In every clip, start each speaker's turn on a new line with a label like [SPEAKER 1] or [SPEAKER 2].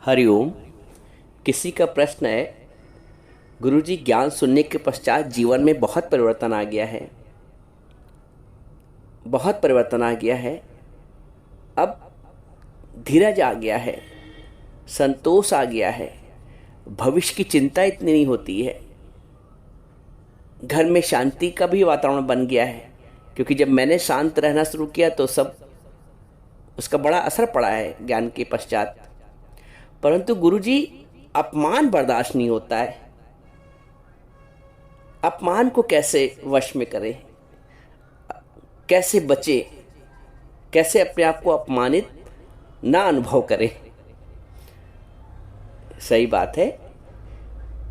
[SPEAKER 1] हरिओम। किसी का प्रश्न है, गुरुजी ज्ञान सुनने के पश्चात जीवन में बहुत परिवर्तन आ गया है। बहुत परिवर्तन आ गया है। अब धीरज आ गया है, संतोष आ गया है, भविष्य की चिंता इतनी नहीं होती है, घर में शांति का भी वातावरण बन गया है। क्योंकि जब मैंने शांत रहना शुरू किया तो सब उसका बड़ा असर पड़ा है ज्ञान के पश्चात। परंतु गुरुजी, अपमान बर्दाश्त नहीं होता है। अपमान को कैसे वश में करें, कैसे बचे, कैसे अपने आप को अपमानित ना अनुभव करें। सही बात है,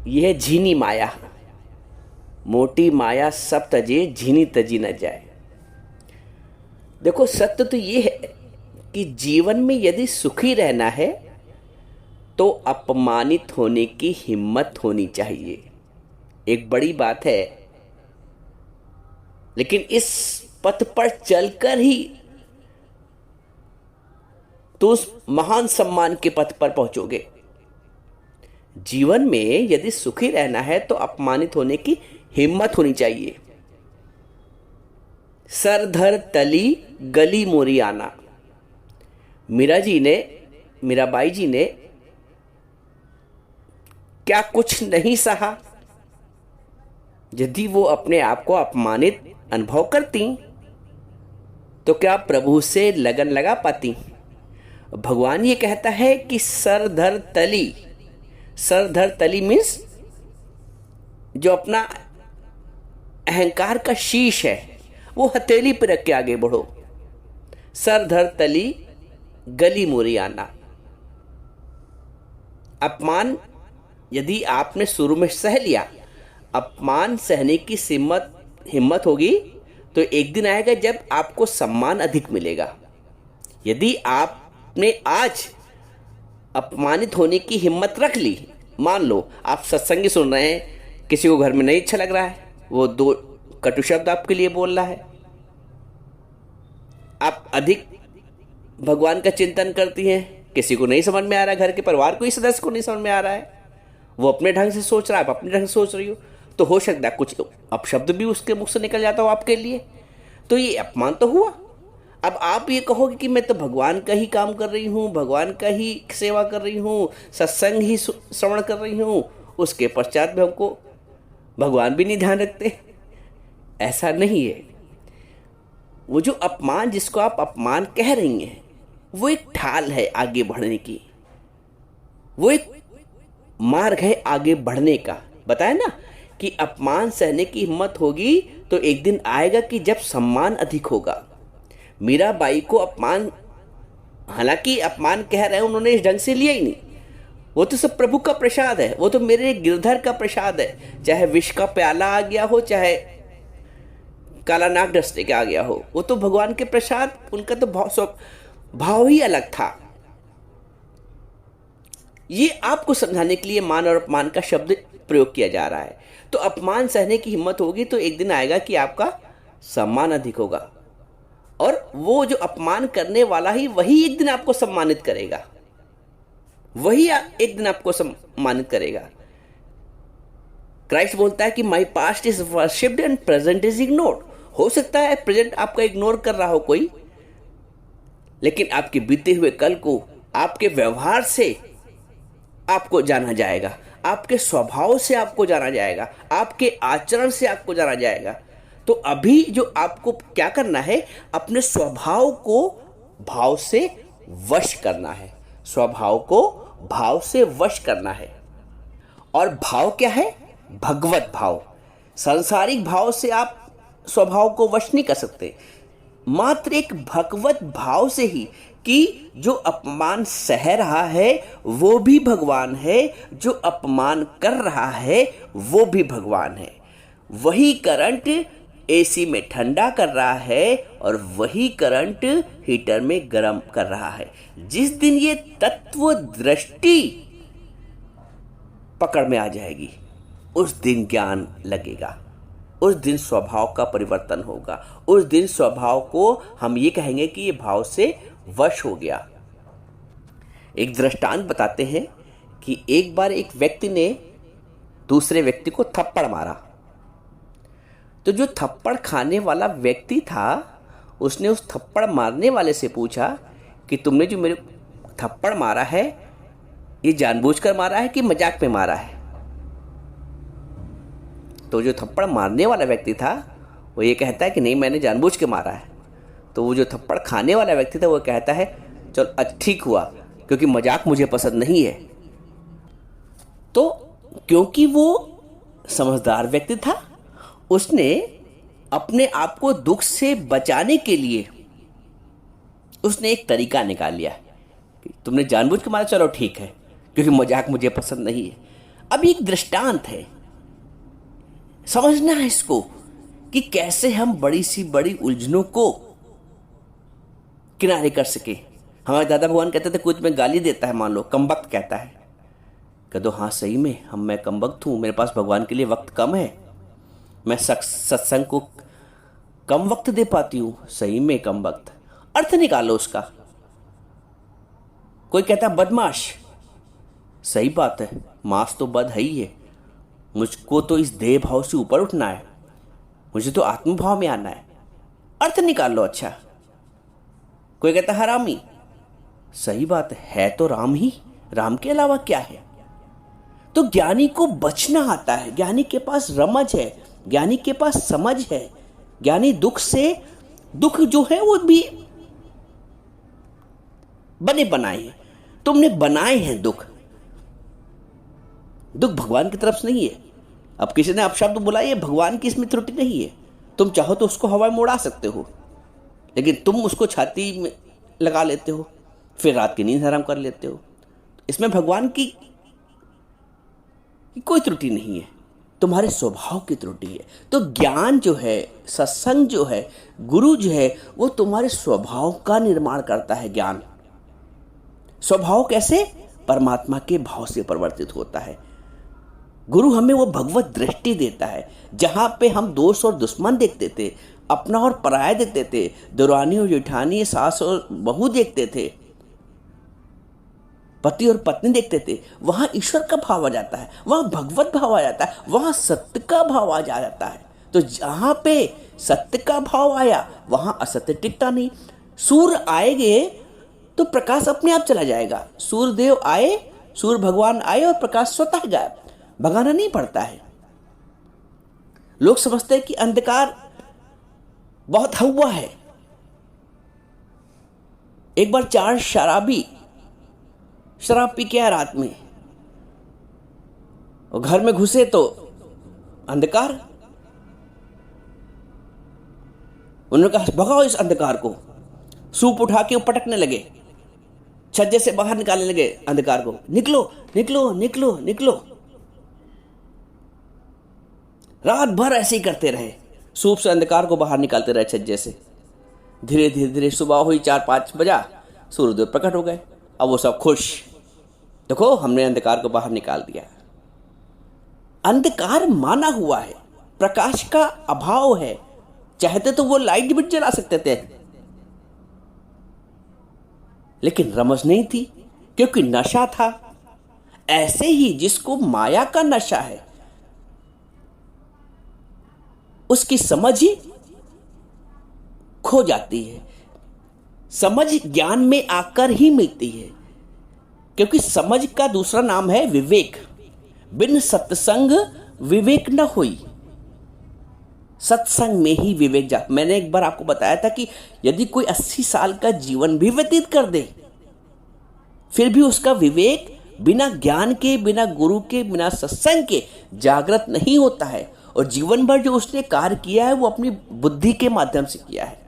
[SPEAKER 1] यह झीनी माया, मोटी माया सब तजे, झीनी तजी न जाए। देखो, सत्य तो ये है कि जीवन में यदि सुखी रहना है तो अपमानित होने की हिम्मत होनी चाहिए। एक बड़ी बात है, लेकिन इस पथ पर चलकर ही तो उस महान सम्मान के पथ पर पहुंचोगे। जीवन में यदि सुखी रहना है तो अपमानित होने की हिम्मत होनी चाहिए। सर धर तली गली मोरी आना। मीराबाई जी ने क्या कुछ नहीं सहा? यदि वो अपने आप को अपमानित अनुभव करती तो क्या प्रभु से लगन लगा पाती? भगवान ये कहता है कि सर धर तली मीन्स जो अपना अहंकार का शीश है वो हथेली पर रख के आगे बढ़ो। सर धर तली गली मोरी आना। अपमान यदि आपने शुरू में सह लिया, अपमान सहने की हिम्मत होगी तो एक दिन आएगा जब आपको सम्मान अधिक मिलेगा। यदि आपने आज अपमानित होने की हिम्मत रख ली, मान लो आप सत्संग सुन रहे हैं, किसी को घर में नहीं अच्छा लग रहा है, वो दो कटु शब्द आपके लिए बोल रहा है, आप अधिक भगवान का चिंतन करती हैं, किसी को नहीं समझ में आ रहा है, घर के परिवार को ही सदस्य को नहीं समझ में आ रहा है, वो अपने ढंग से सोच रहा है, आप अपने ढंग से सोच रही हो, तो हो सकता है कुछ अपशब्द भी उसके मुख से निकल जाता हो आपके लिए, तो ये अपमान तो हुआ। अब आप ये कहोगे कि मैं तो भगवान का ही काम कर रही हूँ, भगवान का ही सेवा कर रही हूँ, सत्संग ही श्रवण कर रही हूँ, उसके पश्चात भी हमको भगवान भी नहीं ध्यान रखते। ऐसा नहीं है। वो जो अपमान, जिसको आप अपमान कह रही हैं, वो एक ढाल है आगे बढ़ने की, वो एक मार्ग है आगे बढ़ने का। बताया ना कि अपमान सहने की हिम्मत होगी तो एक दिन आएगा कि जब सम्मान अधिक होगा। मीराबाई को अपमान, हालांकि अपमान कह रहे हैं, उन्होंने इस ढंग से लिया ही नहीं, वो तो सब प्रभु का प्रसाद है, वो तो मेरे गिरधर का प्रसाद है। चाहे विष का प्याला आ गया हो, चाहे काला नाग डसने के आ गया हो, वो तो भगवान के प्रसाद, उनका तो भाव ही अलग था। ये आपको समझाने के लिए मान और अपमान का शब्द प्रयोग किया जा रहा है। तो अपमान सहने की हिम्मत होगी तो एक दिन आएगा कि आपका सम्मान अधिक होगा, और वो जो अपमान करने वाला ही वही एक दिन आपको सम्मानित करेगा, वही एक दिन आपको सम्मानित करेगा। क्राइस्ट बोलता है कि my past is worshipped and present is ignored. हो सकता है प्रेजेंट आपका इग्नोर कर रहा हो कोई, लेकिन आपके बीते हुए कल को आपके व्यवहार से आपको जाना जाएगा, आपके स्वभाव से आपको जाना जाएगा, आपके आचरण से आपको जाना जाएगा। तो अभी जो आपको क्या करना है, अपने स्वभाव को भाव से वश करना है, स्वभाव को भाव से वश करना है। और भाव क्या है? भगवत भाव। सांसारिक भाव से आप स्वभाव को वश नहीं कर सकते, मात्र एक भगवत भाव से ही कि जो अपमान सह रहा है वो भी भगवान है, जो अपमान कर रहा है वो भी भगवान है। वही करंट एसी में ठंडा कर रहा है और वही करंट हीटर में गर्म कर रहा है। जिस दिन ये तत्व दृष्टि पकड़ में आ जाएगी, उस दिन ज्ञान लगेगा, उस दिन स्वभाव का परिवर्तन होगा, उस दिन स्वभाव को हम ये कहेंगे कि ये भाव से वश हो गया। एक दृष्टांत बताते हैं कि एक बार एक व्यक्ति ने दूसरे व्यक्ति को थप्पड़ मारा। तो जो थप्पड़ खाने वाला व्यक्ति था उसने उस थप्पड़ मारने वाले से पूछा कि तुमने जो मेरे थप्पड़ मारा है ये जानबूझकर मारा है कि मजाक में मारा है? तो जो थप्पड़ मारने वाला व्यक्ति था वो ये कहता है कि नहीं, मैंने जानबूझ के मारा है। तो वो जो थप्पड़ खाने वाला व्यक्ति था वो कहता है चल ठीक हुआ, क्योंकि मजाक मुझे पसंद नहीं है। तो क्योंकि वो समझदार व्यक्ति था, उसने अपने आप को दुख से बचाने के लिए उसने एक तरीका निकाल लिया कि तुमने जानबूझ के मारा, चलो ठीक है, क्योंकि मजाक मुझे पसंद नहीं है। अब एक दृष्टांत है, समझना है इसको कि कैसे हम बड़ी सी बड़ी उलझनों को किनारे कर सके। हमारे दादा भगवान कहते थे कुछ में गाली देता है, मान लो कमबख्त कहता है, कह दो हाँ सही में मैं कमबख्त हूँ, मेरे पास भगवान के लिए वक्त कम है, मैं सत्संग को कम वक्त दे पाती हूँ, सही में कमबख्त। अर्थ निकालो उसका। कोई कहता है बदमाश, सही बात है, मास तो बद है ही है, मुझको तो इस देह भाव से ऊपर उठना है, मुझे तो आत्मभाव में आना है, अर्थ निकाल लो। अच्छा, कोई कहता है हरामी, सही बात है तो राम ही, राम के अलावा क्या है? तो ज्ञानी को बचना आता है, ज्ञानी के पास रमझ है, ज्ञानी के पास समझ है। ज्ञानी दुख से, दुख जो है वो भी बने बनाए हैं, तुमने बनाए हैं दुख। दुख भगवान की तरफ से नहीं है। अब किसी ने अपशब्द बोला, ये भगवान की इसमें त्रुटि नहीं है, तुम चाहो तो उसको हवा में उड़ा सकते हो, लेकिन तुम उसको छाती में लगा लेते हो, फिर रात की नींद हराम कर लेते हो। इसमें भगवान की कोई त्रुटि नहीं है, तुम्हारे स्वभाव की त्रुटि है। तो ज्ञान जो है, सत्संग जो है, गुरु जो है, वो तुम्हारे स्वभाव का निर्माण करता है। ज्ञान स्वभाव कैसे? परमात्मा के भाव से परिवर्तित होता है। गुरु हमें वो भगवत दृष्टि देता है, जहां पे हम दोस्त और दुश्मन देखते थे, अपना और पराया देखते थे, दुरानी और जेठानी, सास और बहू देखते थे, पति और पत्नी देखते थे, वहां ईश्वर का भाव आ जाता है, वहां भगवत भाव आ जाता है, वहां सत्य का भाव आ जाता है। तो जहां पे सत्य का भाव आया वहां असत्य टिकता नहीं। सूर्य आएंगे तो प्रकाश अपने आप चला जाएगा। सूर्यदेव आए, सूर्य भगवान आए और प्रकाश स्वतः गायब, भगाना नहीं पड़ता है। लोग समझते हैं कि अंधकार बहुत हुआ है। एक बार 4 शराबी शराब पी के आए रात में, और घर में घुसे तो अंधकार। उन्होंने कहा भगाओ इस अंधकार को। सूप उठा के पटकने लगे, छज्जे से बाहर निकालने लगे अंधकार को, निकलो निकलो निकलो निकलो। रात भर ऐसे ही करते रहे, सूप से अंधकार को बाहर निकालते रहे छज्जे से। धीरे धीरे धीरे सुबह हुई, 4-5 बजा, सूर्यदेव प्रकट हो गए। अब वो सब खुश, देखो हमने अंधकार को बाहर निकाल दिया। अंधकार माना हुआ है, प्रकाश का अभाव है। चाहते तो वो लाइट भी जला सकते थे, लेकिन रमज नहीं थी, क्योंकि नशा था। ऐसे ही जिसको माया का नशा है उसकी समझ ही खो जाती है। समझ ज्ञान में आकर ही मिलती है, क्योंकि समझ का दूसरा नाम है विवेक। बिन सत्संग विवेक न हुई, सत्संग में ही विवेक जा। मैंने एक बार आपको बताया था कि यदि कोई 80 साल का जीवन भी व्यतीत कर दे, फिर भी उसका विवेक बिना ज्ञान के, बिना गुरु के, बिना सत्संग के जागृत नहीं होता है। और जीवन भर जो उसने कार्य किया है वो अपनी बुद्धि के माध्यम से किया है।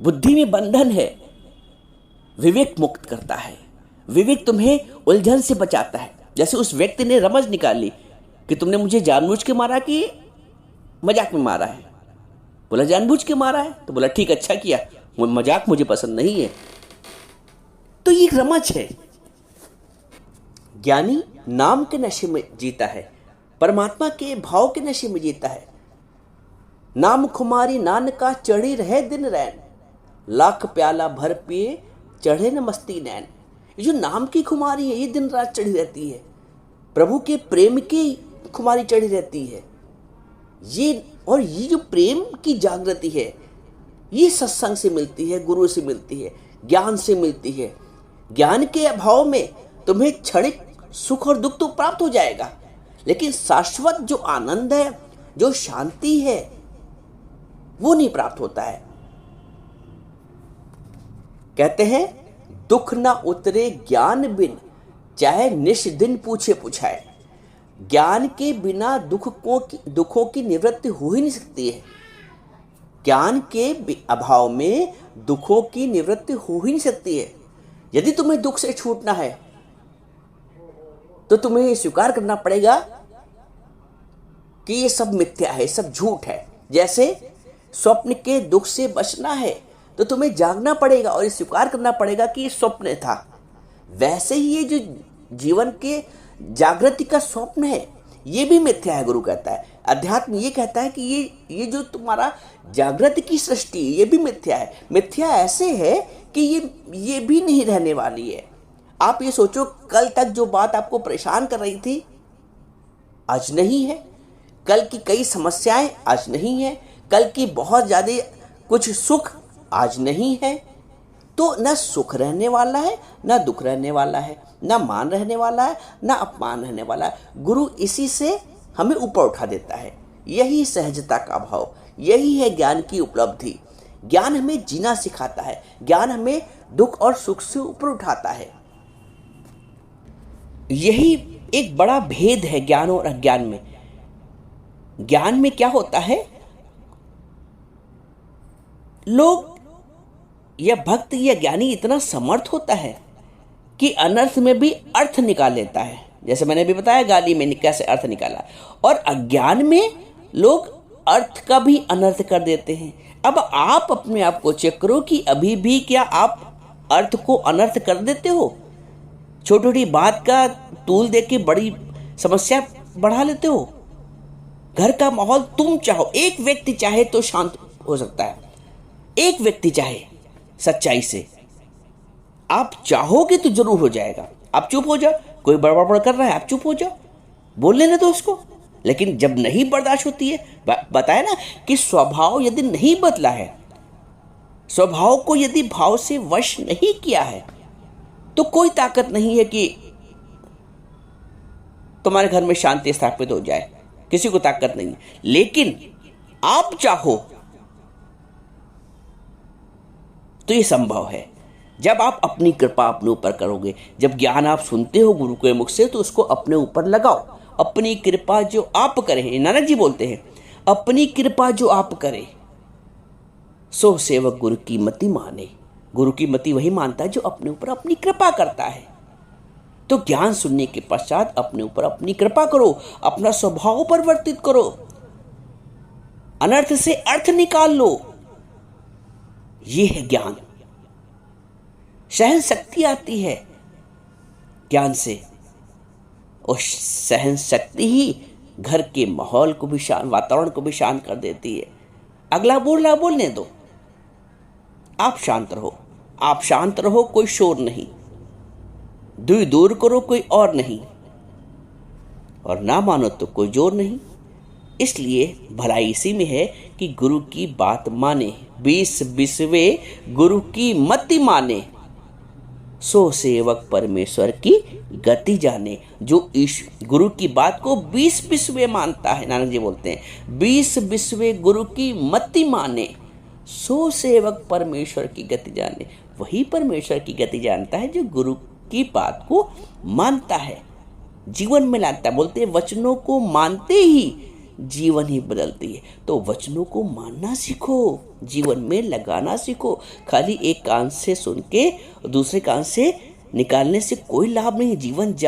[SPEAKER 1] बुद्धि में बंधन है, विवेक मुक्त करता है। विवेक तुम्हें उलझन से बचाता है। जैसे उस व्यक्ति ने रमज निकाली कि तुमने मुझे जानबूझ के मारा कि मजाक में मारा है। बोला जानबूझ के मारा है, तो बोला ठीक, अच्छा किया, मजाक मुझे पसंद नहीं है। तो ये रमज है। ज्ञानी नाम के नशे में जीता है, परमात्मा के भाव के नशे में जीता है। नाम खुमारी नानका चढ़ी रहे दिन रैन, लाख प्याला भर पिए चढ़े न मस्ती नैन। ये जो नाम की खुमारी है ये दिन रात चढ़ी रहती है, प्रभु के प्रेम की खुमारी चढ़ी रहती है। ये जो प्रेम की जागृति है ये सत्संग से मिलती है, गुरु से मिलती है, ज्ञान से मिलती है। ज्ञान के अभाव में तुम्हें क्षणिक सुख और दुख तो प्राप्त हो जाएगा, लेकिन शाश्वत जो आनंद है, जो शांति है, वो नहीं प्राप्त होता है। कहते हैं दुख ना उतरे ज्ञान बिन, चाहे निश दिन पूछे पुछाए। ज्ञान के बिना दुखों की निवृत्ति हो ही नहीं सकती है। ज्ञान के अभाव में दुखों की निवृत्ति हो ही नहीं सकती है। यदि तुम्हें दुख से छूटना है तो तुम्हें ये स्वीकार करना पड़ेगा कि ये सब मिथ्या है, सब झूठ है। जैसे स्वप्न के दुख से बचना है तो तुम्हें जागना पड़ेगा और ये स्वीकार करना पड़ेगा कि ये स्वप्न था। वैसे ही ये जो जीवन के जागृति का स्वप्न है ये भी मिथ्या है। गुरु कहता है, अध्यात्म ये कहता है कि ये जो तुम्हारा जागृति की सृष्टि ये भी मिथ्या है। मिथ्या ऐसे है कि ये भी नहीं रहने वाली है। आप ये सोचो, कल तक जो बात आपको परेशान कर रही थी आज नहीं है, कल की कई समस्याएं आज नहीं है, कल की बहुत ज़्यादा कुछ सुख आज नहीं है। तो न सुख रहने वाला है, न दुख रहने वाला है, न मान रहने वाला है, न अपमान रहने वाला है। गुरु इसी से हमें ऊपर उठा देता है। यही सहजता का भाव, यही है ज्ञान की उपलब्धि। ज्ञान हमें जीना सिखाता है, ज्ञान हमें दुख और सुख से ऊपर उठाता है। यही एक बड़ा भेद है ज्ञान और अज्ञान में। ज्ञान में क्या होता है, लोग या भक्त या ज्ञानी इतना समर्थ होता है कि अनर्थ में भी अर्थ निकाल लेता है। जैसे मैंने भी बताया गाली में कैसे अर्थ निकाला। और अज्ञान में लोग अर्थ का भी अनर्थ कर देते हैं। अब आप अपने आप को चेक करो कि अभी भी क्या आप अर्थ को अनर्थ कर देते हो? छोटी छोटी बात का तूल दे के बड़ी समस्या बढ़ा लेते हो। घर का माहौल तुम चाहो, एक व्यक्ति चाहे तो शांत हो सकता है, एक व्यक्ति चाहे सच्चाई से, आप चाहोगे तो जरूर हो जाएगा। आप चुप हो जाओ, कोई बड़बड़ कर रहा है आप चुप हो जाओ, बोल लेने दो उसको। लेकिन जब नहीं बर्दाश्त होती है, बताया ना कि स्वभाव यदि नहीं बदला है, स्वभाव को यदि भाव से वश नहीं किया है, तो कोई ताकत नहीं है कि तुम्हारे घर में शांति स्थापित हो जाए। किसी को ताकत नहीं। लेकिन आप चाहो तो ये संभव है। जब आप अपनी कृपा अपने ऊपर करोगे, जब ज्ञान आप सुनते हो गुरु के मुख से, तो उसको अपने ऊपर लगाओ। अपनी कृपा जो आप करें, नानक जी बोलते हैं, अपनी कृपा जो आप करें सो सेवक गुरु की मति माने। गुरु की मति वही मानता है जो अपने ऊपर अपनी कृपा करता है। तो ज्ञान सुनने के पश्चात अपने ऊपर अपनी कृपा करो, अपना स्वभाव परिवर्तित करो, अनर्थ से अर्थ निकाल लो। ये है ज्ञान। सहन शक्ति आती है ज्ञान से, और सहन शक्ति ही घर के माहौल को भी शांत, वातावरण को भी शांत कर देती है। अगला बोलना बोलने दो, आप शांत रहो। आप शांत रहो, कोई शोर नहीं, दुई दूर करो कोई और नहीं, और ना मानो तो कोई जोर नहीं। इसलिए भलाई इसी में है कि गुरु की बात माने, 20 गुरु की मति माने, सो सेवक परमेश्वर की गति जाने। जो गुरु की बात को 20 मानता है, नानक जी बोलते हैं 20 गुरु की मति माने, सो सेवक परमेश्वर की गति जाने। वही परमेश्वर की गति जानता है जो गुरु की बात को मानता है, जीवन में लाता है। बोलते हैं वचनों को मानते ही जीवन ही बदलती है। तो वचनों को मानना सीखो, जीवन में लगाना सीखो। खाली एक कान से सुन के दूसरे कान से निकालने से कोई लाभ नहीं। जीवन जा